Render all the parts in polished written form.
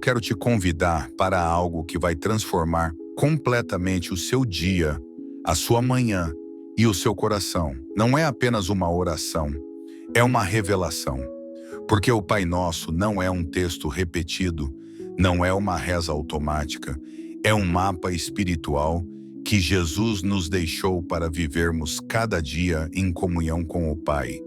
quero te convidar para algo que vai transformar completamente o seu dia, a sua manhã e o seu coração. Não é apenas uma oração, é uma revelação. Porque o Pai Nosso não é um texto repetido, não é uma reza automática, é um mapa espiritual que Jesus nos deixou para vivermos cada dia em comunhão com o Pai.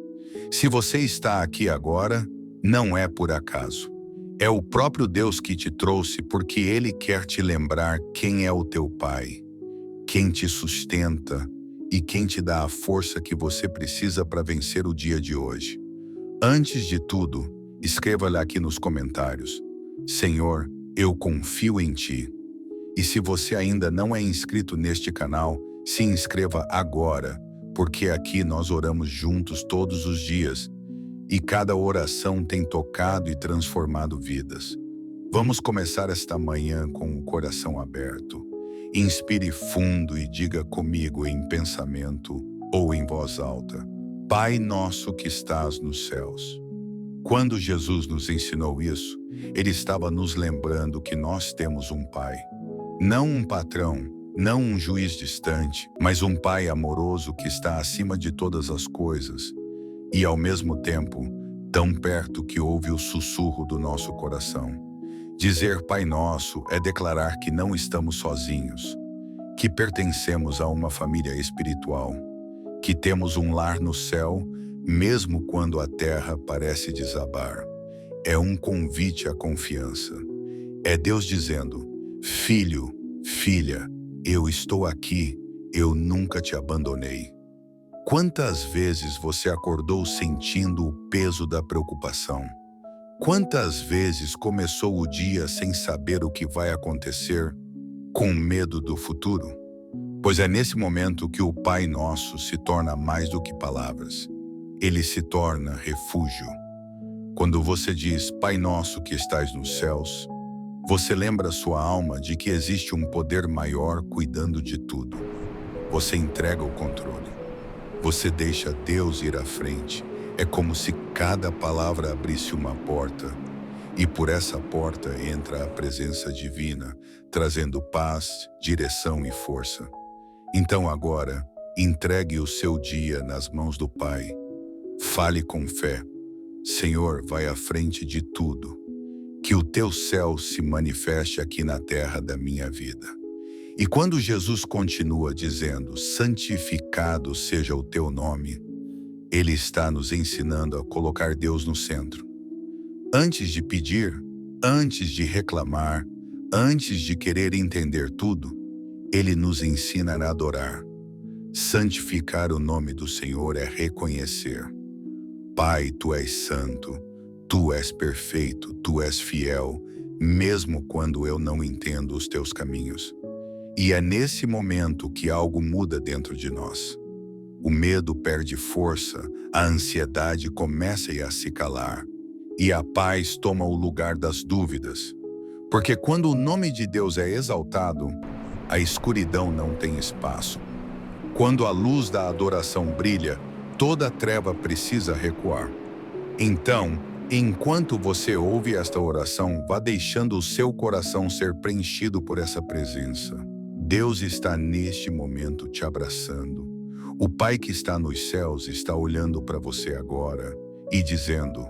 Se você está aqui agora, não é por acaso. É o próprio Deus que te trouxe porque Ele quer te lembrar quem é o teu Pai, quem te sustenta e quem te dá a força que você precisa para vencer o dia de hoje. Antes de tudo, escreva-lhe aqui nos comentários: Senhor, eu confio em Ti. E se você ainda não é inscrito neste canal, se inscreva agora, porque aqui nós oramos juntos todos os dias e cada oração tem tocado e transformado vidas. Vamos começar esta manhã com o coração aberto. Inspire fundo e diga comigo em pensamento ou em voz alta: Pai nosso que estás nos céus. Quando Jesus nos ensinou isso, Ele estava nos lembrando que nós temos um Pai. Não um patrão, não um juiz distante, mas um Pai amoroso que está acima de todas as coisas e, ao mesmo tempo, tão perto que ouve o sussurro do nosso coração. Dizer Pai Nosso é declarar que não estamos sozinhos, que pertencemos a uma família espiritual, que temos um lar no céu, mesmo quando a terra parece desabar. É um convite à confiança. É Deus dizendo: Filho, filha, eu estou aqui, eu nunca te abandonei. Quantas vezes você acordou sentindo o peso da preocupação? Quantas vezes começou o dia sem saber o que vai acontecer, com medo do futuro? Pois é nesse momento que o Pai Nosso se torna mais do que palavras. Ele se torna refúgio. Quando você diz Pai Nosso que estais nos céus, você lembra sua alma de que existe um poder maior cuidando de tudo. Você entrega o controle. Você deixa Deus ir à frente. É como se cada palavra abrisse uma porta, e por essa porta entra a presença divina, trazendo paz, direção e força. Então agora, entregue o seu dia nas mãos do Pai. Fale com fé: Senhor, vai à frente de tudo. Que o teu céu se manifeste aqui na terra da minha vida. E quando Jesus continua dizendo: santificado seja o teu nome, Ele está nos ensinando a colocar Deus no centro. Antes de pedir, antes de reclamar, antes de querer entender tudo, Ele nos ensina a adorar. Santificar o nome do Senhor é reconhecer: Pai, Tu és santo, Tu és perfeito, Tu és fiel, mesmo quando eu não entendo os Teus caminhos. E é nesse momento que algo muda dentro de nós. O medo perde força, a ansiedade começa a se calar, e a paz toma o lugar das dúvidas. Porque quando o nome de Deus é exaltado, a escuridão não tem espaço. Quando a luz da adoração brilha, toda treva precisa recuar. Então, enquanto você ouve esta oração, vá deixando o seu coração ser preenchido por essa presença. Deus está neste momento te abraçando. O Pai que está nos céus está olhando para você agora e dizendo: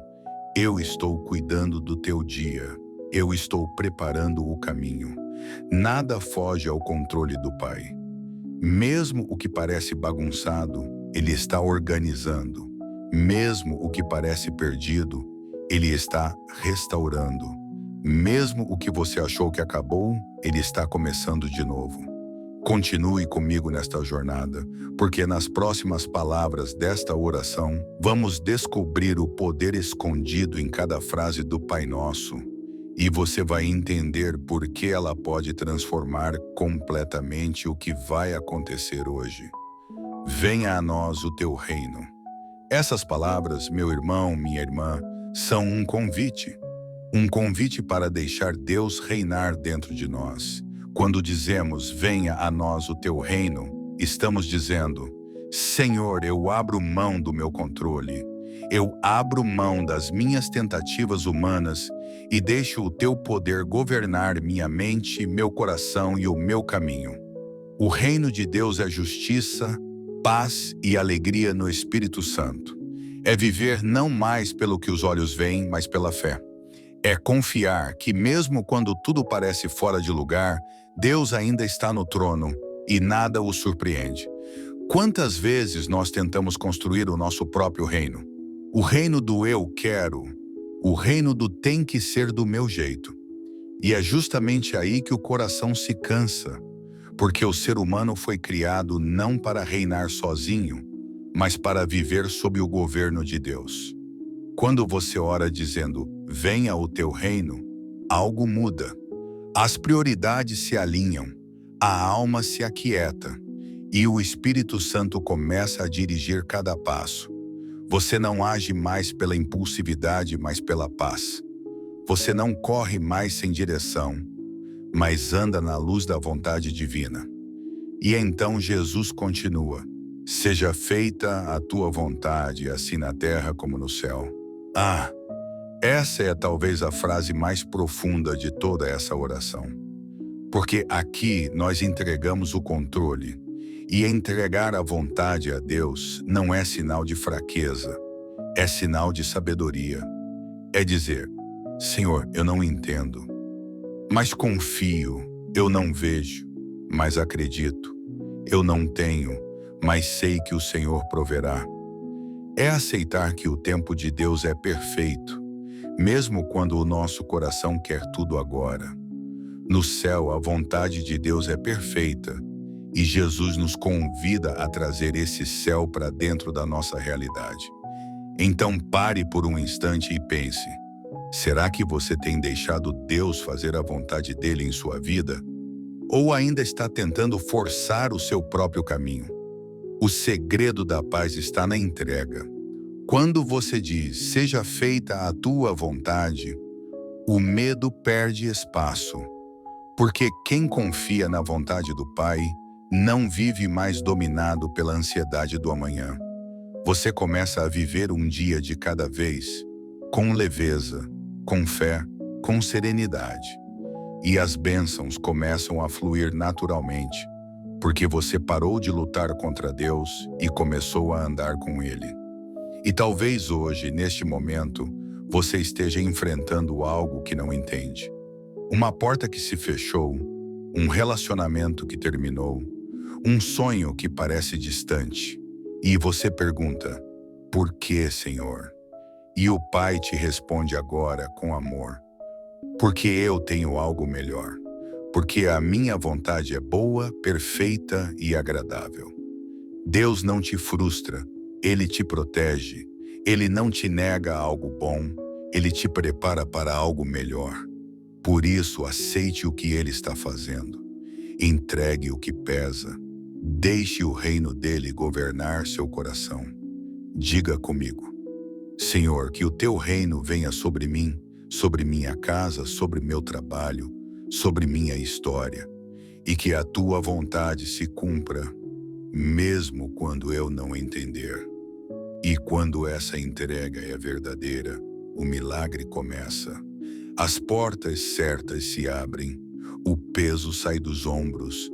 eu estou cuidando do teu dia, eu estou preparando o caminho. Nada foge ao controle do Pai. Mesmo o que parece bagunçado, Ele está organizando. Mesmo o que parece perdido, Ele está restaurando. Mesmo o que você achou que acabou, Ele está começando de novo. Continue comigo nesta jornada, porque nas próximas palavras desta oração, vamos descobrir o poder escondido em cada frase do Pai Nosso, e você vai entender por que ela pode transformar completamente o que vai acontecer hoje. Venha a nós o teu reino. Essas palavras, meu irmão, minha irmã, são um convite para deixar Deus reinar dentro de nós. Quando dizemos, venha a nós o teu reino, estamos dizendo, Senhor, eu abro mão do meu controle. Eu abro mão das minhas tentativas humanas e deixo o teu poder governar minha mente, meu coração e o meu caminho. O reino de Deus é justiça, paz e alegria no Espírito Santo. É viver não mais pelo que os olhos veem, mas pela fé. É confiar que mesmo quando tudo parece fora de lugar, Deus ainda está no trono e nada o surpreende. Quantas vezes nós tentamos construir o nosso próprio reino? O reino do eu quero, o reino do tem que ser do meu jeito. E é justamente aí que o coração se cansa, porque o ser humano foi criado não para reinar sozinho, mas para viver sob o governo de Deus. Quando você ora dizendo, venha o teu reino, algo muda. As prioridades se alinham, a alma se aquieta e o Espírito Santo começa a dirigir cada passo. Você não age mais pela impulsividade, mas pela paz. Você não corre mais sem direção, mas anda na luz da vontade divina. E então Jesus continua, seja feita a tua vontade, assim na terra como no céu. Essa é talvez a frase mais profunda de toda essa oração. Porque aqui nós entregamos o controle, e entregar a vontade a Deus não é sinal de fraqueza, é sinal de sabedoria. É dizer, Senhor, eu não entendo, mas confio, eu não vejo, mas acredito. Eu não tenho, mas sei que o Senhor proverá. É aceitar que o tempo de Deus é perfeito, mesmo quando o nosso coração quer tudo agora. No céu, a vontade de Deus é perfeita, e Jesus nos convida a trazer esse céu para dentro da nossa realidade. Então pare por um instante e pense, será que você tem deixado Deus fazer a vontade dele em sua vida? Ou ainda está tentando forçar o seu próprio caminho? O segredo da paz está na entrega. Quando você diz, seja feita a tua vontade, o medo perde espaço. Porque quem confia na vontade do Pai não vive mais dominado pela ansiedade do amanhã. Você começa a viver um dia de cada vez, com leveza, com fé, com serenidade. E as bênçãos começam a fluir naturalmente, porque você parou de lutar contra Deus e começou a andar com Ele. E talvez hoje, neste momento, você esteja enfrentando algo que não entende. Uma porta que se fechou, um relacionamento que terminou, um sonho que parece distante. E você pergunta, por que, Senhor? E o Pai te responde agora com amor. Porque eu tenho algo melhor. Porque a minha vontade é boa, perfeita e agradável. Deus não te frustra, Ele te protege. Ele não te nega algo bom, Ele te prepara para algo melhor. Por isso, aceite o que Ele está fazendo. Entregue o que pesa. Deixe o reino dele governar seu coração. Diga comigo, Senhor, que o teu reino venha sobre mim, sobre minha casa, sobre meu trabalho, sobre minha história, e que a tua vontade se cumpra, mesmo quando eu não entender. E quando essa entrega é verdadeira, o milagre começa. As portas certas se abrem, o peso sai dos ombros,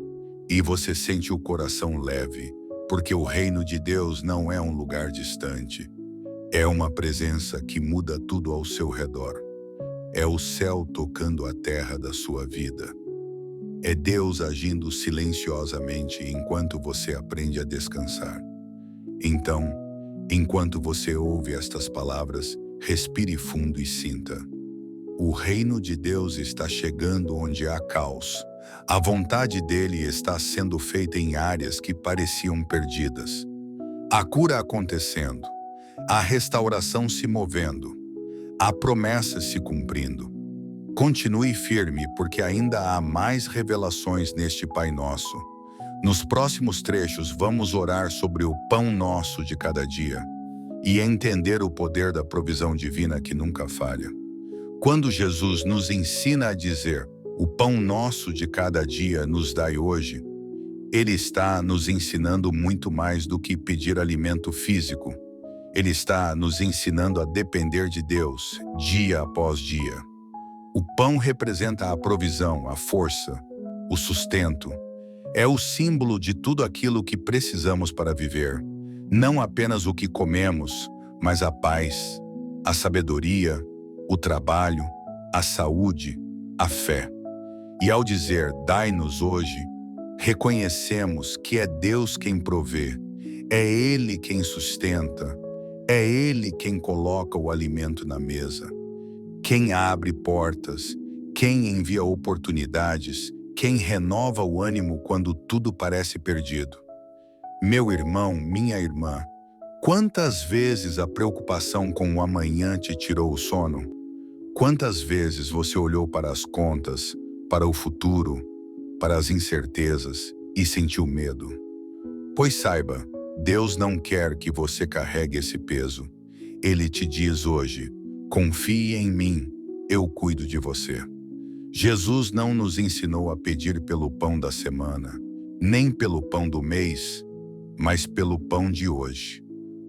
e você sente o coração leve, porque o reino de Deus não é um lugar distante. É uma presença que muda tudo ao seu redor. É o céu tocando a terra da sua vida. É Deus agindo silenciosamente enquanto você aprende a descansar. Então, enquanto você ouve estas palavras, respire fundo e sinta. O reino de Deus está chegando onde há caos. A vontade dele está sendo feita em áreas que pareciam perdidas. A cura acontecendo, a restauração se movendo, a promessa se cumprindo. Continue firme, porque ainda há mais revelações neste Pai Nosso. Nos próximos trechos vamos orar sobre o pão nosso de cada dia e entender o poder da provisão divina que nunca falha. Quando Jesus nos ensina a dizer, o pão nosso de cada dia nos dai hoje, Ele está nos ensinando muito mais do que pedir alimento físico. Ele está nos ensinando a depender de Deus, dia após dia. O pão representa a provisão, a força, o sustento. É o símbolo de tudo aquilo que precisamos para viver. Não apenas o que comemos, mas a paz, a sabedoria, o trabalho, a saúde, a fé. E ao dizer, dai-nos hoje, reconhecemos que é Deus quem provê, é Ele quem sustenta, é Ele quem coloca o alimento na mesa, quem abre portas, quem envia oportunidades, quem renova o ânimo quando tudo parece perdido. Meu irmão, minha irmã, quantas vezes a preocupação com o amanhã te tirou o sono? Quantas vezes você olhou para as contas, para o futuro, para as incertezas e sentiu medo? Pois saiba, Deus não quer que você carregue esse peso. Ele te diz hoje, confie em mim, eu cuido de você. Jesus não nos ensinou a pedir pelo pão da semana, nem pelo pão do mês, mas pelo pão de hoje.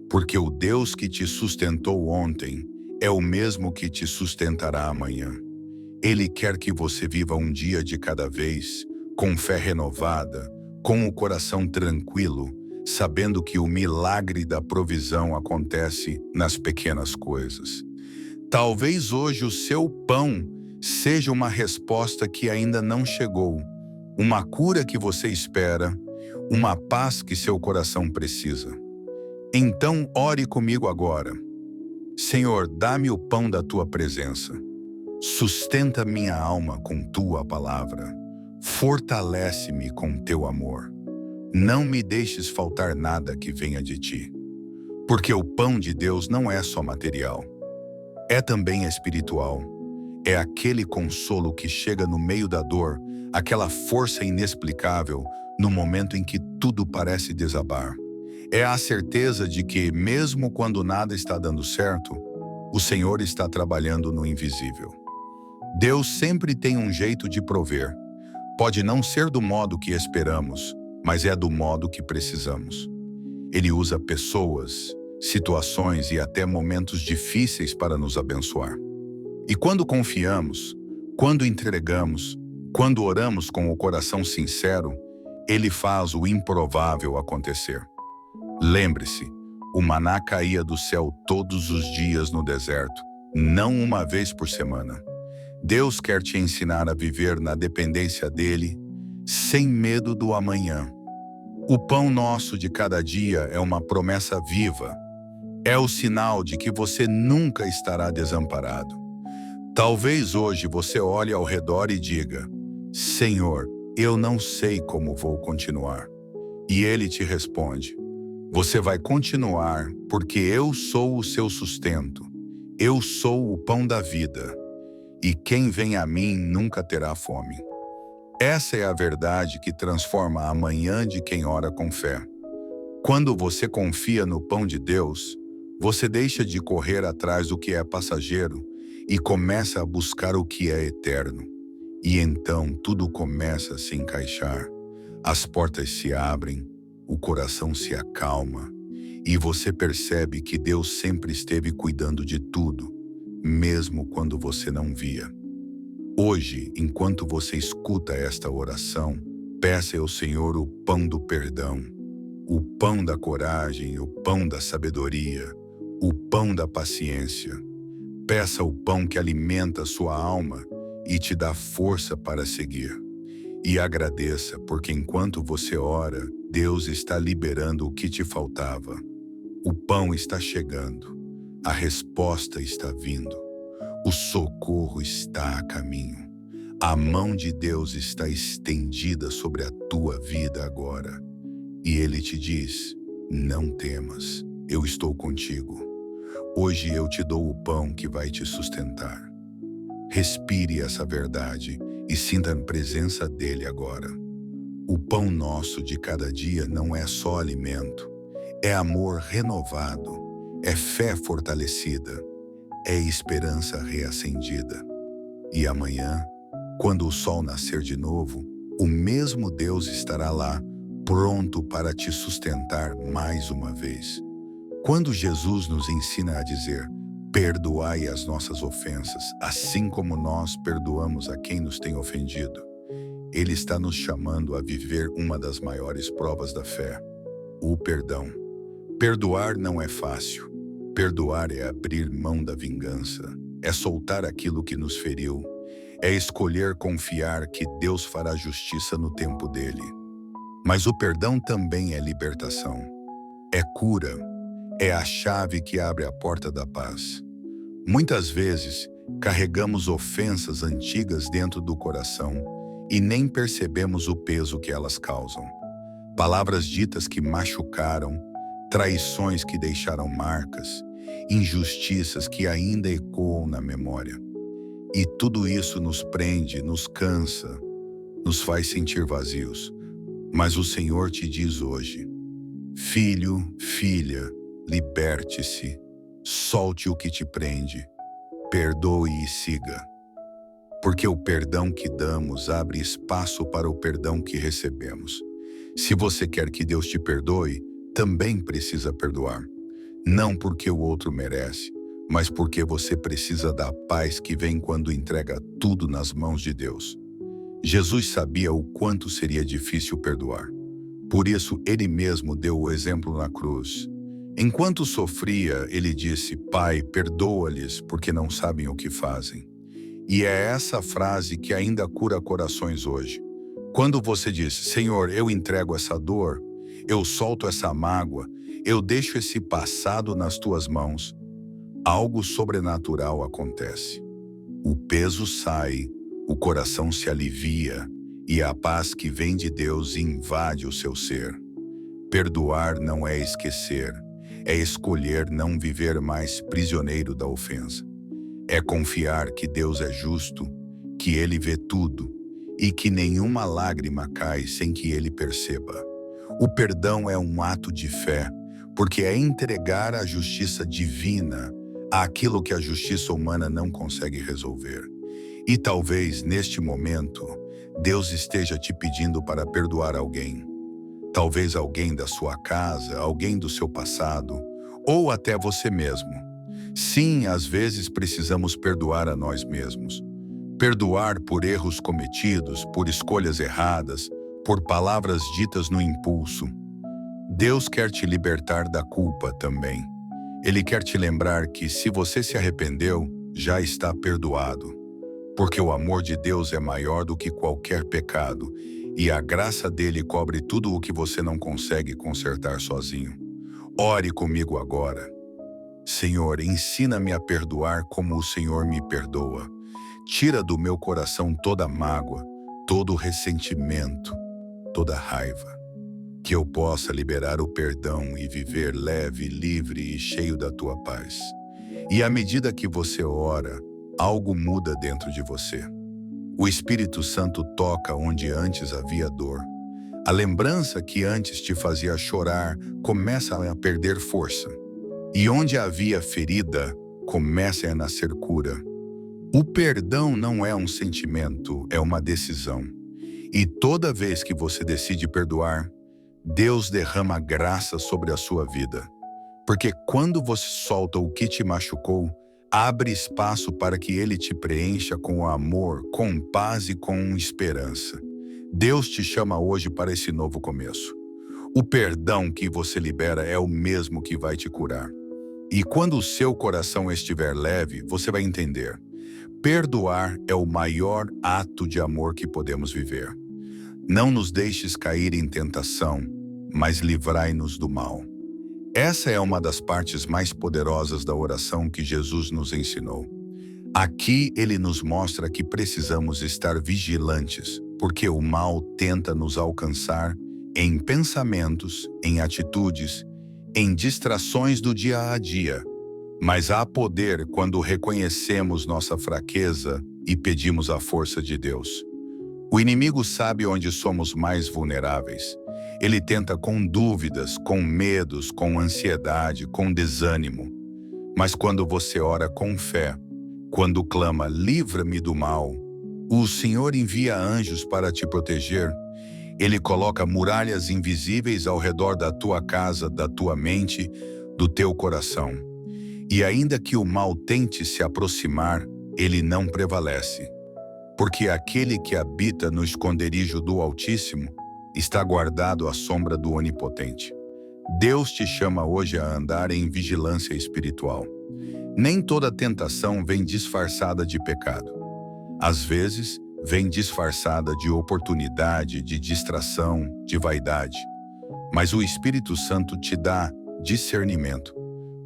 Porque o Deus que te sustentou ontem é o mesmo que te sustentará amanhã. Ele quer que você viva um dia de cada vez, com fé renovada, com o coração tranquilo, sabendo que o milagre da provisão acontece nas pequenas coisas. Talvez hoje o seu pão seja uma resposta que ainda não chegou, uma cura que você espera, uma paz que seu coração precisa. Então ore comigo agora. Senhor, dá-me o pão da tua presença. Sustenta minha alma com tua palavra. Fortalece-me com teu amor. Não me deixes faltar nada que venha de ti. Porque o pão de Deus não é só material. É também espiritual. É aquele consolo que chega no meio da dor, aquela força inexplicável no momento em que tudo parece desabar. É a certeza de que, mesmo quando nada está dando certo, o Senhor está trabalhando no invisível. Deus sempre tem um jeito de prover. Pode não ser do modo que esperamos, mas é do modo que precisamos. Ele usa pessoas, situações e até momentos difíceis para nos abençoar. E quando confiamos, quando entregamos, quando oramos com o coração sincero, Ele faz o improvável acontecer. Lembre-se, o maná caía do céu todos os dias no deserto, não uma vez por semana. Deus quer te ensinar a viver na dependência dEle, sem medo do amanhã. O pão nosso de cada dia é uma promessa viva. É o sinal de que você nunca estará desamparado. Talvez hoje você olhe ao redor e diga, Senhor, eu não sei como vou continuar. E Ele te responde, você vai continuar porque eu sou o seu sustento. Eu sou o pão da vida. E quem vem a mim nunca terá fome. Essa é a verdade que transforma a manhã de quem ora com fé. Quando você confia no pão de Deus, você deixa de correr atrás do que é passageiro e começa a buscar o que é eterno. E então tudo começa a se encaixar. As portas se abrem, o coração se acalma e você percebe que Deus sempre esteve cuidando de tudo, mesmo quando você não via. Hoje, enquanto você escuta esta oração, peça ao Senhor o pão do perdão, o pão da coragem, o pão da sabedoria, o pão da paciência. Peça o pão que alimenta sua alma e te dá força para seguir. E agradeça, porque enquanto você ora, Deus está liberando o que te faltava. O pão está chegando, a resposta está vindo, o socorro está a caminho. A mão de Deus está estendida sobre a tua vida agora. E Ele te diz, não temas, eu estou contigo. Hoje eu te dou o pão que vai te sustentar. Respire essa verdade e sinta a presença dele agora. O pão nosso de cada dia não é só alimento, é amor renovado, é fé fortalecida, é esperança reacendida. E amanhã, quando o sol nascer de novo, o mesmo Deus estará lá, pronto para te sustentar mais uma vez. Quando Jesus nos ensina a dizer: perdoai as nossas ofensas, assim como nós perdoamos a quem nos tem ofendido, Ele está nos chamando a viver uma das maiores provas da fé: o perdão. Perdoar não é fácil. Perdoar é abrir mão da vingança, é soltar aquilo que nos feriu, é escolher confiar que Deus fará justiça no tempo dele. Mas o perdão também é libertação, é cura, é a chave que abre a porta da paz. Muitas vezes, carregamos ofensas antigas dentro do coração e nem percebemos o peso que elas causam. Palavras ditas que machucaram, traições que deixaram marcas, injustiças que ainda ecoam na memória. E tudo isso nos prende, nos cansa, nos faz sentir vazios. Mas o Senhor te diz hoje: filho, filha, liberte-se, solte o que te prende, perdoe e siga. Porque o perdão que damos abre espaço para o perdão que recebemos. Se você quer que Deus te perdoe, também precisa perdoar. Não porque o outro merece, mas porque você precisa da paz que vem quando entrega tudo nas mãos de Deus. Jesus sabia o quanto seria difícil perdoar. Por isso, ele mesmo deu o exemplo na cruz. Enquanto sofria, ele disse: Pai, perdoa-lhes, porque não sabem o que fazem. E é essa frase que ainda cura corações hoje. Quando você diz: Senhor, eu entrego essa dor, eu solto essa mágoa, eu deixo esse passado nas tuas mãos, algo sobrenatural acontece. O peso sai, o coração se alivia e a paz que vem de Deus invade o seu ser. Perdoar não é esquecer, é escolher não viver mais prisioneiro da ofensa. É confiar que Deus é justo, que Ele vê tudo e que nenhuma lágrima cai sem que Ele perceba. O perdão é um ato de fé, porque é entregar a justiça divina àquilo que a justiça humana não consegue resolver. E talvez, neste momento, Deus esteja te pedindo para perdoar alguém. Talvez alguém da sua casa, alguém do seu passado, ou até você mesmo. Sim, às vezes precisamos perdoar a nós mesmos. Perdoar por erros cometidos, por escolhas erradas, por palavras ditas no impulso. Deus quer te libertar da culpa também. Ele quer te lembrar que, se você se arrependeu, já está perdoado. Porque o amor de Deus é maior do que qualquer pecado, e a graça dele cobre tudo o que você não consegue consertar sozinho. Ore comigo agora. Senhor, ensina-me a perdoar como o Senhor me perdoa. Tira do meu coração toda mágoa, todo ressentimento, toda raiva. Que eu possa liberar o perdão e viver leve, livre e cheio da tua paz. E à medida que você ora, algo muda dentro de você. O Espírito Santo toca onde antes havia dor. A lembrança que antes te fazia chorar começa a perder força. E onde havia ferida, começa a nascer cura. O perdão não é um sentimento, é uma decisão. E toda vez que você decide perdoar, Deus derrama graça sobre a sua vida. Porque quando você solta o que te machucou, abre espaço para que Ele te preencha com amor, com paz e com esperança. Deus te chama hoje para esse novo começo. O perdão que você libera é o mesmo que vai te curar. E quando o seu coração estiver leve, você vai entender. Perdoar é o maior ato de amor que podemos viver. Não nos deixes cair em tentação, mas livrai-nos do mal. Essa é uma das partes mais poderosas da oração que Jesus nos ensinou. Aqui ele nos mostra que precisamos estar vigilantes, porque o mal tenta nos alcançar em pensamentos, em atitudes, em distrações do dia a dia. Mas há poder quando reconhecemos nossa fraqueza e pedimos a força de Deus. O inimigo sabe onde somos mais vulneráveis. Ele tenta com dúvidas, com medos, com ansiedade, com desânimo. Mas quando você ora com fé, quando clama, livra-me do mal, o Senhor envia anjos para te proteger. Ele coloca muralhas invisíveis ao redor da tua casa, da tua mente, do teu coração. E ainda que o mal tente se aproximar, ele não prevalece. Porque aquele que habita no esconderijo do Altíssimo está guardado à sombra do Onipotente. Deus te chama hoje a andar em vigilância espiritual. Nem toda tentação vem disfarçada de pecado. Às vezes, vem disfarçada de oportunidade, de distração, de vaidade. Mas o Espírito Santo te dá discernimento.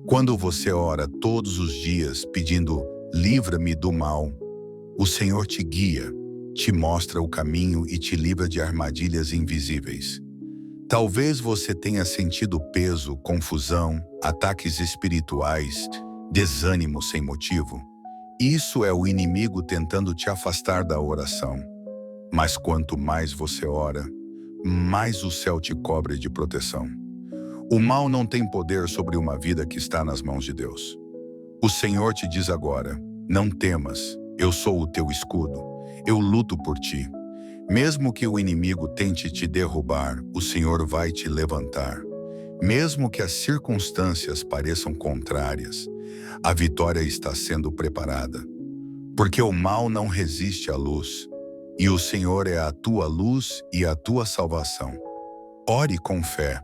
Quando você ora todos os dias pedindo, livra-me do mal, o Senhor te guia, te mostra o caminho e te livra de armadilhas invisíveis. Talvez você tenha sentido peso, confusão, ataques espirituais, desânimo sem motivo. Isso é o inimigo tentando te afastar da oração. Mas quanto mais você ora, mais o céu te cobre de proteção. O mal não tem poder sobre uma vida que está nas mãos de Deus. O Senhor te diz agora, não temas, eu sou o teu escudo, eu luto por ti. Mesmo que o inimigo tente te derrubar, o Senhor vai te levantar. Mesmo que as circunstâncias pareçam contrárias, a vitória está sendo preparada. Porque o mal não resiste à luz, e o Senhor é a tua luz e a tua salvação. Ore com fé.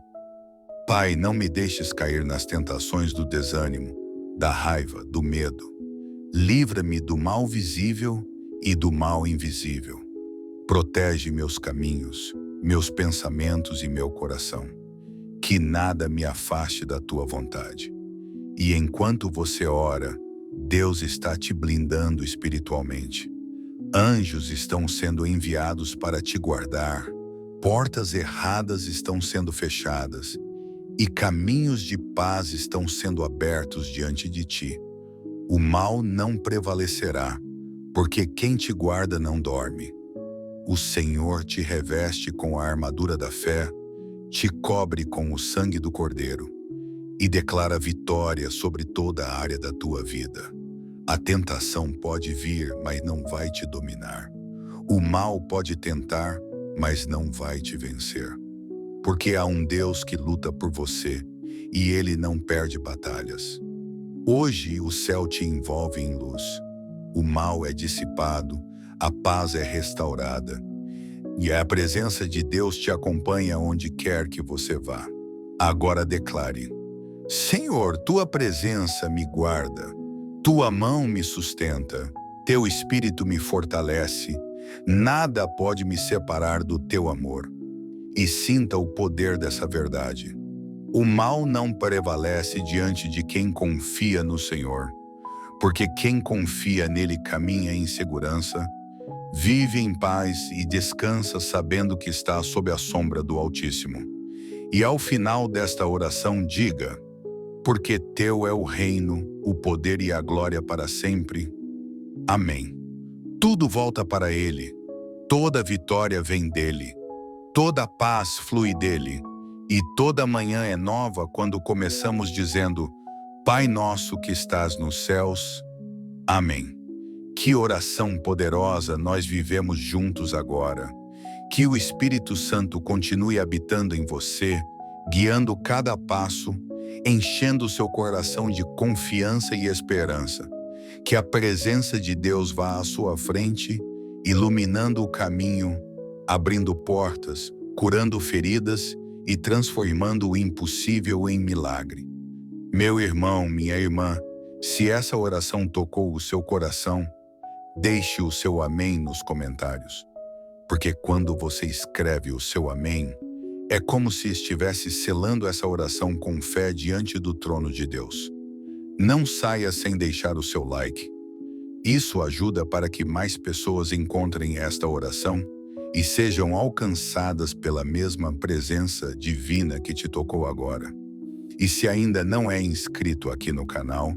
Pai, não me deixes cair nas tentações do desânimo, da raiva, do medo. Livra-me do mal visível e do mal invisível. Protege meus caminhos, meus pensamentos e meu coração. Que nada me afaste da tua vontade. E enquanto você ora, Deus está te blindando espiritualmente. Anjos estão sendo enviados para te guardar, portas erradas estão sendo fechadas, e caminhos de paz estão sendo abertos diante de ti. O mal não prevalecerá, porque quem te guarda não dorme. O Senhor te reveste com a armadura da fé, te cobre com o sangue do Cordeiro e declara vitória sobre toda a área da tua vida. A tentação pode vir, mas não vai te dominar. O mal pode tentar, mas não vai te vencer. Porque há um Deus que luta por você e Ele não perde batalhas. Hoje o céu te envolve em luz. O mal é dissipado, a paz é restaurada. E a presença de Deus te acompanha onde quer que você vá. Agora declare: Senhor, tua presença me guarda, tua mão me sustenta, teu espírito me fortalece, nada pode me separar do teu amor. E sinta o poder dessa verdade. O mal não prevalece diante de quem confia no Senhor, porque quem confia nele caminha em segurança, vive em paz e descansa sabendo que está sob a sombra do Altíssimo. E ao final desta oração diga: porque teu é o reino, o poder e a glória para sempre. Amém. Tudo volta para Ele, toda vitória vem dEle, toda paz flui dEle, e toda manhã é nova quando começamos dizendo: Pai nosso que estás nos céus. Amém. Que oração poderosa nós vivemos juntos agora. Que o Espírito Santo continue habitando em você, guiando cada passo, enchendo seu coração de confiança e esperança. Que a presença de Deus vá à sua frente, iluminando o caminho, abrindo portas, curando feridas e transformando o impossível em milagre. Meu irmão, minha irmã, se essa oração tocou o seu coração, deixe o seu amém nos comentários. Porque quando você escreve o seu amém, é como se estivesse selando essa oração com fé diante do trono de Deus. Não saia sem deixar o seu like. Isso ajuda para que mais pessoas encontrem esta oração e sejam alcançadas pela mesma presença divina que te tocou agora. E se ainda não é inscrito aqui no canal,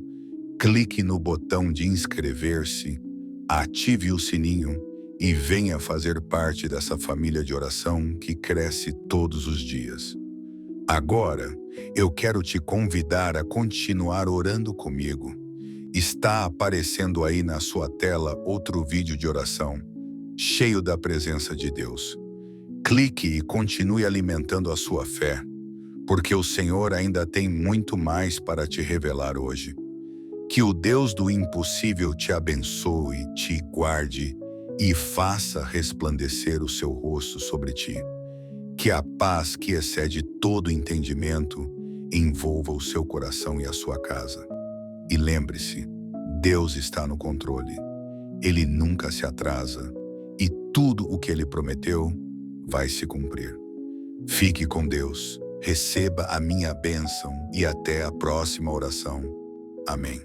clique no botão de inscrever-se, ative o sininho e venha fazer parte dessa família de oração que cresce todos os dias. Agora, eu quero te convidar a continuar orando comigo. Está aparecendo aí na sua tela outro vídeo de oração, cheio da presença de Deus. Clique e continue alimentando a sua fé, porque o Senhor ainda tem muito mais para te revelar hoje. Que o Deus do impossível te abençoe, te guarde e faça resplandecer o seu rosto sobre ti. Que a paz que excede todo entendimento envolva o seu coração e a sua casa. E lembre-se, Deus está no controle. Ele nunca se atrasa e tudo o que ele prometeu vai se cumprir. Fique com Deus, receba a minha bênção e até a próxima oração. Amém.